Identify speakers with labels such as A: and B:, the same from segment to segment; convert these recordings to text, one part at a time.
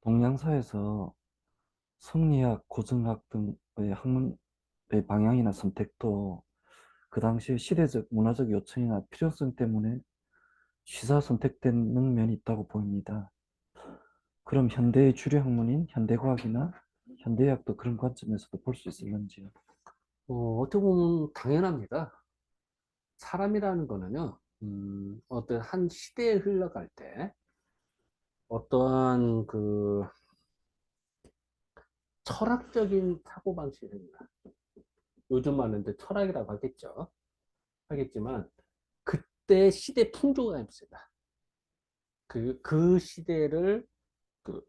A: 동양사에서 성리학, 고증학 등의 학문의 방향이나 선택도 그 당시의 시대적, 문화적 요청이나 필요성 때문에 취사 선택되는 면이 있다고 보입니다. 그럼 현대의 주류 학문인 현대과학이나 현대의학도 그런 관점에서도 볼 수 있을런지요?
B: 어떻게 보면 당연합니다. 사람이라는 거는요, 어떤 한 시대에 흘러갈 때, 어떠한 그 철학적인 사고방식입니다. 요즘 말인데 철학이라고 하겠죠. 하겠지만, 그때 시대 풍조가 있습니다. 그 시대를, 그,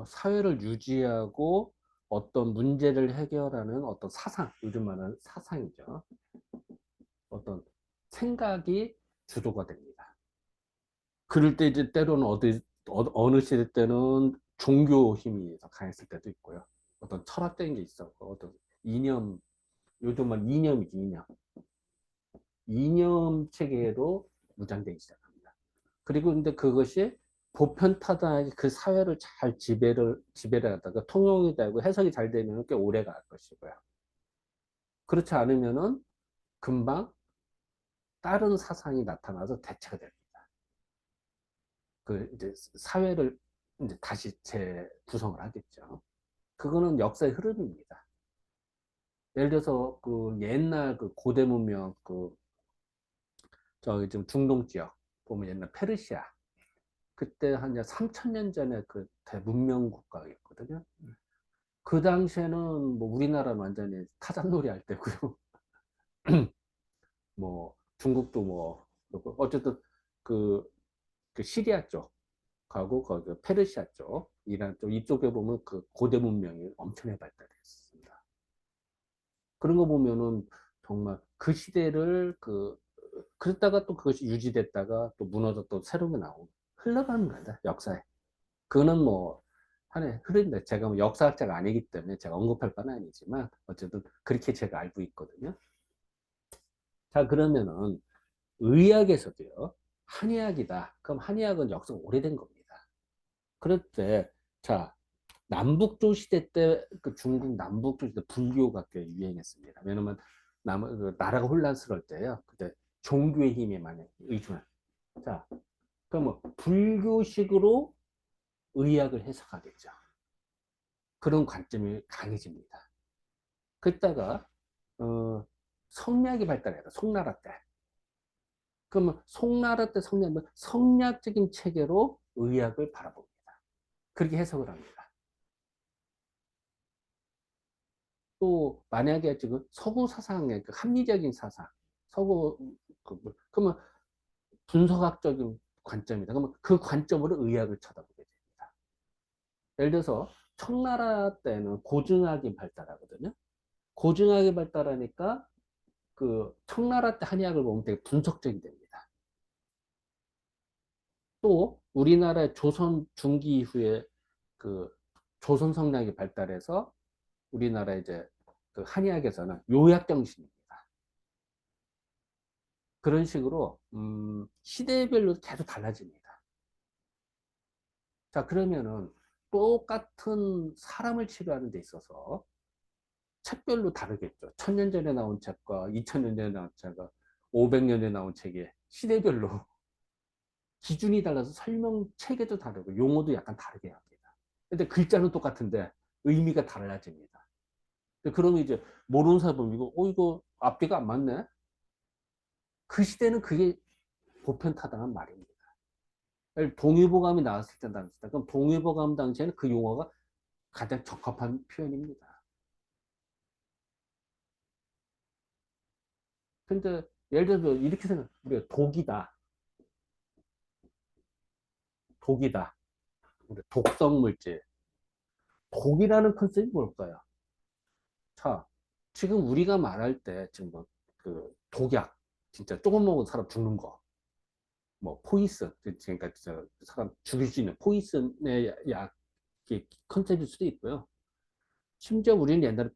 B: 사회를 유지하고 어떤 문제를 해결하는 어떤 사상, 요즘 말하는 사상이죠. 어떤 생각이 주도가 됩니다. 그럴 때 이제 때로는 어느 시대 때는 종교 힘이 더 강했을 때도 있고요. 어떤 철학적인 게 있었고, 어떤 이념, 요즘 말 이념이지, 이념. 이념 체계로 무장되기 시작합니다. 그리고 근데 그것이 보편타당하게 그 사회를 잘 지배를 하다가 통용이 되고 해석이 잘 되면 꽤 오래 갈 것이고요. 그렇지 않으면은 금방 다른 사상이 나타나서 대체가 됩니다. 그 이제 사회를 이제 다시 재구성을 하겠죠. 그거는 역사의 흐름입니다. 예를 들어서 그 옛날 그 고대 문명 그 저기 지금 중동 지역 보면 옛날 페르시아 그때 한 3,000년 전에 그 대문명 국가였거든요. 그 당시에는 뭐 우리나라는 완전히 타잔놀이 할 때고요. 뭐 중국도 뭐 그렇고 어쨌든 그, 그 시리아 쪽 가고 거기 페르시아 쪽, 이란 쪽 이쪽에 보면 그 고대 문명이 엄청나게 발달했습니다. 그런 거 보면은 정말 그 시대를 그랬다가 또 그것이 유지됐다가 또 무너져 또 새로운 게 나오고 흘러가는 거다 역사에. 그거는 뭐 하나의 흐름인데 제가 뭐 역사학자가 아니기 때문에 제가 언급할 건 아니지만 어쨌든 그렇게 제가 알고 있거든요. 자 그러면은 의학에서도요 한의학이다. 그럼 한의학은 역사가 오래된 겁니다. 그럴 때, 자, 남북조 시대 때, 그 중국 남북조 시대 불교가 꽤 유행했습니다. 왜냐면, 그 나라가 혼란스러울 때요. 그때 종교의 힘에 많이 의존한. 자, 그럼 뭐, 불교식으로 의학을 해석하겠죠. 그런 관점이 강해집니다. 그랬다가, 어, 성리학이 발달해요. 송나라 때. 그러면 송나라 때 성리학은 성리학적인 체계로 의학을 바라봅니다. 그렇게 해석을 합니다. 또 만약에 지금 서구 사상의 그 합리적인 사상, 서구 그러면 분석학적인 관점이다. 그러면 그 관점으로 의학을 쳐다보게 됩니다. 예를 들어서 청나라 때는 고증학이 발달하거든요. 고증학이 발달하니까 그 청나라 때 한의학을 보면 되게 분석적이 됩니다. 또 우리나라의 조선 중기 이후에 그 조선 성리학이 발달해서 우리나라 이제 그 한의학에서는 요약정신입니다. 그런 식으로 시대별로 계속 달라집니다. 자 그러면은 똑같은 사람을 치료하는 데 있어서 책별로 다르겠죠. 1000년 전에 나온 책과 2000년 전에 나온 책과 500년 전에 나온 책이 시대별로 기준이 달라서 설명 체계도 다르고 용어도 약간 다르게 합니다. 근데 글자는 똑같은데 의미가 달라집니다. 그러면 이제 모르는 사람 보면 이거 앞뒤가 안 맞네. 그 시대는 그게 보편타당한 말입니다. 동의보감이 나왔을 때 당시다. 그럼 동의보감 당시에는 그 용어가 가장 적합한 표현입니다. 근데 예를 들어서 이렇게 생각, 우리가 독이다. 독이다. 우리 독성 물질. 독이라는 컨셉이 뭘까요? 자, 지금 우리가 말할 때 지금 그 독약, 진짜 조금 먹은 사람 죽는 거, 뭐 포이슨, 그러니까 사람 죽일 수 있는 포이슨의 약이 컨셉일 수도 있고요. 심지어 우리는 옛날에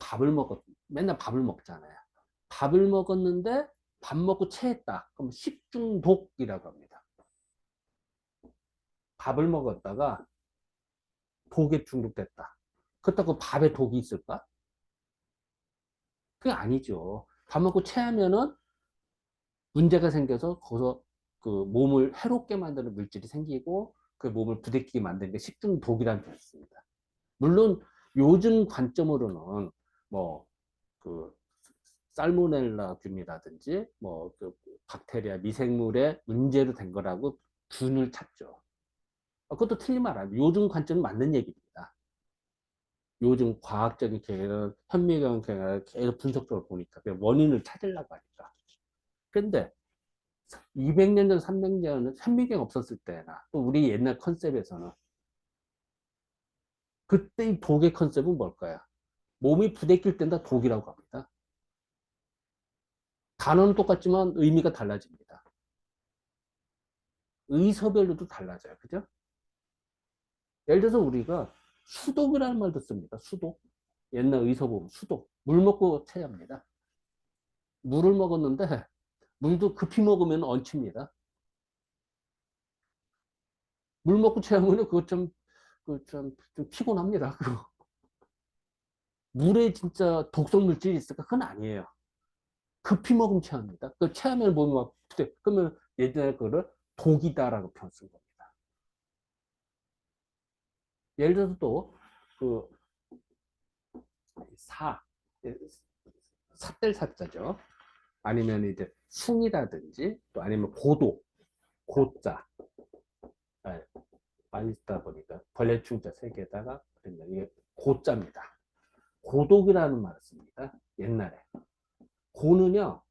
B: 맨날 밥을 먹잖아요. 밥을 먹었는데 밥 먹고 체했다. 그럼 식중독이라고 합니다. 밥을 먹었다가 독에 중독됐다. 그렇다고 밥에 독이 있을까? 그게 아니죠. 밥 먹고 체하면은 문제가 생겨서 거기서 그 몸을 해롭게 만드는 물질이 생기고 그 몸을 부대끼게 만드는 게 식중독이라는 뜻이 있습니다. 물론 요즘 관점으로는 뭐 그 살모넬라균이라든지 뭐 그 박테리아 미생물의 문제로 된 거라고 균을 찾죠. 그것도 틀린 말 아니에요. 요즘 관점은 맞는 얘기입니다. 요즘 과학적인 계획은 현미경 계획을 계속 분석적으로 보니까 원인을 찾으려고 하니까. 근데 200년 전, 300년 현미경 없었을 때나 또 우리 옛날 컨셉에서는 그때 이 독의 컨셉은 뭘까요? 몸이 부대낄 땐 다 독이라고 합니다. 단어는 똑같지만 의미가 달라집니다. 의서별로도 달라져요. 그죠? 예를 들어서 우리가 수독이라는 말도 씁니다. 수독. 옛날 의서 보면 수독. 물 먹고 체합니다. 물을 먹었는데 물도 급히 먹으면 얹힙니다. 물 먹고 체하면 그거 좀 피곤합니다. 그거. 물에 진짜 독성 물질이 있을까? 그건 아니에요. 급히 먹으면 체합니다. 그 체하면 몸이 막, 그러면 예전에 그거를 독이다라고 표현 쓴 겁니다. 예를 들어서 또, 그, 사, 삿될 사자죠. 아니면 이제 숭이라든지, 또 아니면 고도, 고자. 아, 많이 있다 보니까 벌레충자 세 개다가, 그러면 이게 고자입니다. 고독이라는 말을 씁니다. 옛날에. 고는요,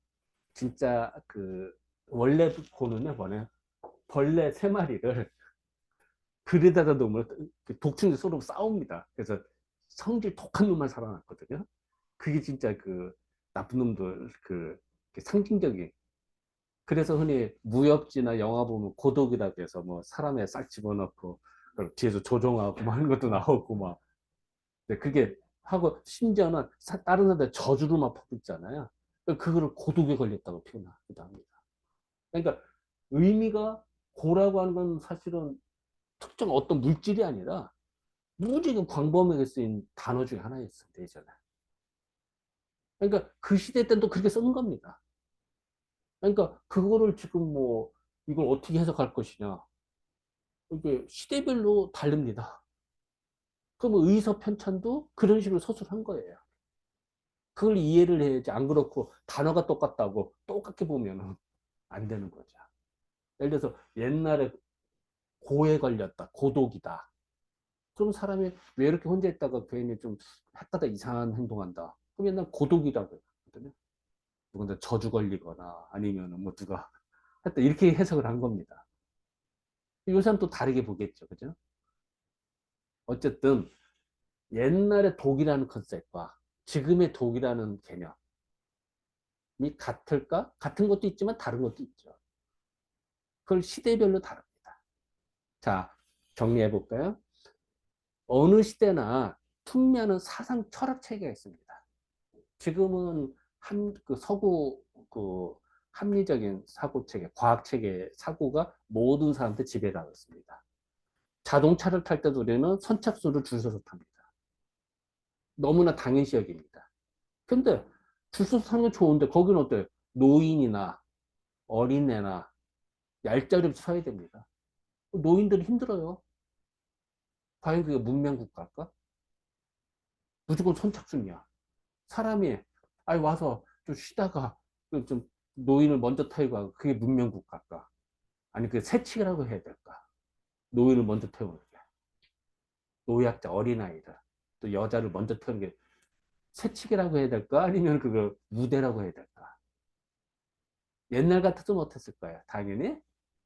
B: 진짜 그, 원래 고는요, 뭐냐. 벌레 세 마리를 들에다가 놓으면 독충이 서로 싸웁니다. 그래서 성질 독한 놈만 살아났거든요. 그게 진짜 그 나쁜 놈들 그 상징적인. 그래서 흔히 무협지나 영화 보면 고독이라고 해서 뭐 사람에 싹 집어넣고 뒤에서 조종하고 뭐 하는 것도 나오고 막. 근데 그게 하고 심지어는 다른 사람들 저주를 막 퍼붓잖아요. 그거를 고독에 걸렸다고 표현하기도 합니다. 그러니까 의미가 고라고 하는 건 사실은 특정 어떤 물질이 아니라 무지개 광범위하게 쓰인 단어 중에 하나였어요, 예전에. 그러니까 그 시대 때는 또 그렇게 쓰는 겁니다. 그러니까 그거를 지금 뭐 이걸 어떻게 해석할 것이냐. 이게 시대별로 다릅니다. 그럼 의서 편찬도 그런 식으로 서술한 거예요. 그걸 이해를 해야지. 안 그렇고 단어가 똑같다고 똑같게 보면 안 되는 거죠. 예를 들어서 옛날에 고에 걸렸다, 고독이다. 그럼 사람이 왜 이렇게 혼자 있다가 괜히 좀 헷가다 이상한 행동한다. 그럼 옛날 고독이라고 했거든요. 누군가 저주 걸리거나 아니면 뭐 누가 하여튼 이렇게 해석을 한 겁니다. 요새는 또 다르게 보겠죠. 그죠? 어쨌든 옛날의 독이라는 컨셉과 지금의 독이라는 개념이 같을까? 같은 것도 있지만 다른 것도 있죠. 그걸 시대별로 다릅니다. 자, 정리해 볼까요? 어느 시대나 풍미하는 사상 철학 체계가 있습니다. 지금은 그 서구 그 합리적인 사고 체계, 과학 체계 사고가 모든 사람한테 지배를 하고 있습니다. 자동차를 탈 때도 우리는 선착순으로 줄 서서 탑니다. 너무나 당연시 여깁니다. 근데 줄 서서 타는 건 좋은데 거기는 어때요? 노인이나 어린애나 얄짤이 없이 서야 됩니다. 노인들이 힘들어요. 과연 그게 문명 국가일까? 무조건 선착순이야. 사람이 아니 와서 좀 쉬다가 좀 노인을 먼저 타고 가고 그게 문명 국가일까? 아니 그 새치기라고 해야 될까? 노인을 먼저 태우는 게. 노약자 어린아이들 또 여자를 먼저 태우는 게 새치기라고 해야 될까? 아니면 그거 무대라고 해야 될까? 옛날 같아도 못했을 거예요. 당연히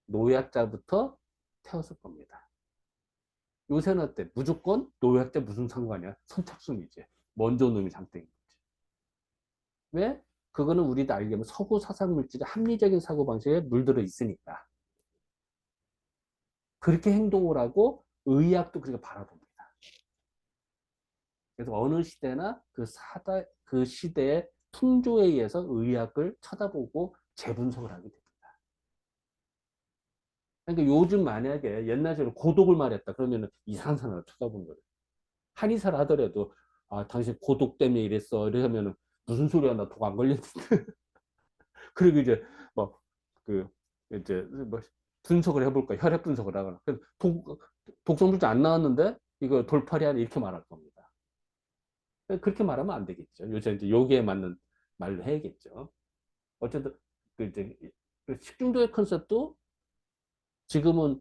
B: 노약자부터 태웠을 겁니다. 요새는 어때? 무조건 노약자 무슨 상관이야? 선착순이지. 먼저 놈이 장땡인 거지. 왜? 그거는 우리도 알게 면 서구 사상 물질의 합리적인 사고방식에 물들어 있으니까. 그렇게 행동을 하고 의학도 그렇게 바라봅니다. 그래서 어느 시대나 그 시대의 풍조에 의해서 의학을 쳐다보고 재분석을 하게 됩니다. 그러니까 요즘 만약에 옛날처럼 고독을 말했다 그러면 이상한 사람을 쳐다보는 거예요. 한의사를 하더라도 아 당신 고독 때문에 이랬어 이러면은 무슨 소리야 나 독 안 걸렸는데 그리고 이제 뭐 그 이제 뭐 분석을 해볼까 혈액 분석을 하거나 독성물질 안 나왔는데 이거 돌팔이 아니 이렇게 말할 겁니다. 그렇게 말하면 안 되겠죠. 요새 이제 여기에 맞는 말로 해야겠죠. 어쨌든 그 이제 그 식중독의 컨셉도 지금은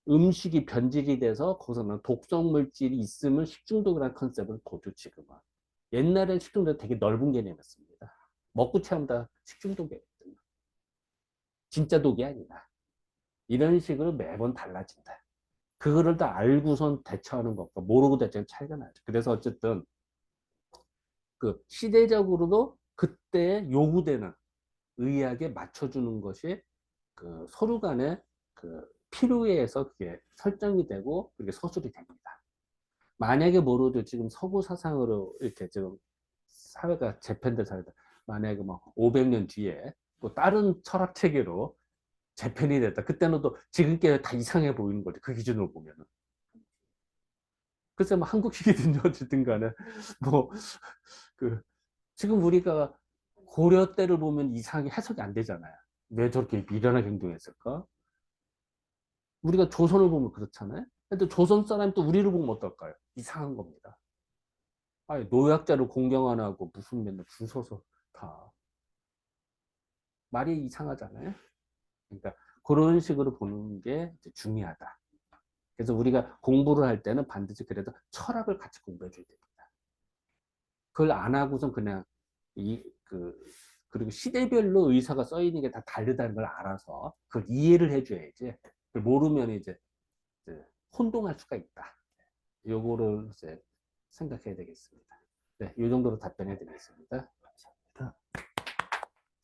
B: 음식이 변질이 돼서 거기서 독성 물질이 있으면 식중독이라는 컨셉을 보죠 지금은. 옛날엔 식중독 되게 넓은 개념이었습니다. 먹고 체하면 다 식중독이었거든요. 진짜 독이 아니다. 이런 식으로 매번 달라진다. 그거를 다 알고선 대처하는 것과 모르고 대처하는 차이가 나죠. 그래서 어쨌든 그 시대적으로도 그때 요구되는 의학에 맞춰주는 것이 그 서로 간에 그 필요에 의해서 그게 설정이 되고 그게 서술이 됩니다. 만약에 모르도 지금 서구 사상으로 이렇게 지금 사회가 재편된 사회다. 만약에 뭐 500년 뒤에 또 다른 철학 체계로 재편이 됐다. 그때는 또 지금께 다 이상해 보이는 거죠. 그 기준으로 보면은. 글쎄 뭐 한국식이든지 어쨌든 간에 뭐 그 지금 우리가 고려 때를 보면 이상하게 해석이 안 되잖아요. 왜 저렇게 미련하게 행동했을까? 우리가 조선을 보면 그렇잖아요. 근데 조선 사람이 또 우리를 보면 어떨까요? 이상한 겁니다. 아니, 노약자를 공경 안 하고 무슨 맨날 줄 서서 다 말이 이상하잖아요. 그러니까 그런 식으로 보는 게 중요하다. 그래서 우리가 공부를 할 때는 반드시 그래도 철학을 같이 공부해 줘야 됩니다. 그걸 안 하고선 그냥 그리고 시대별로 의사가 써 있는 게 다 다르다는 걸 알아서 그걸 이해를 해줘야지. 그걸 모르면 이제 혼동할 수가 있다. 요거를 이제 생각해야 되겠습니다. 네, 이 정도로 답변해 드리겠습니다.
A: 감사합니다.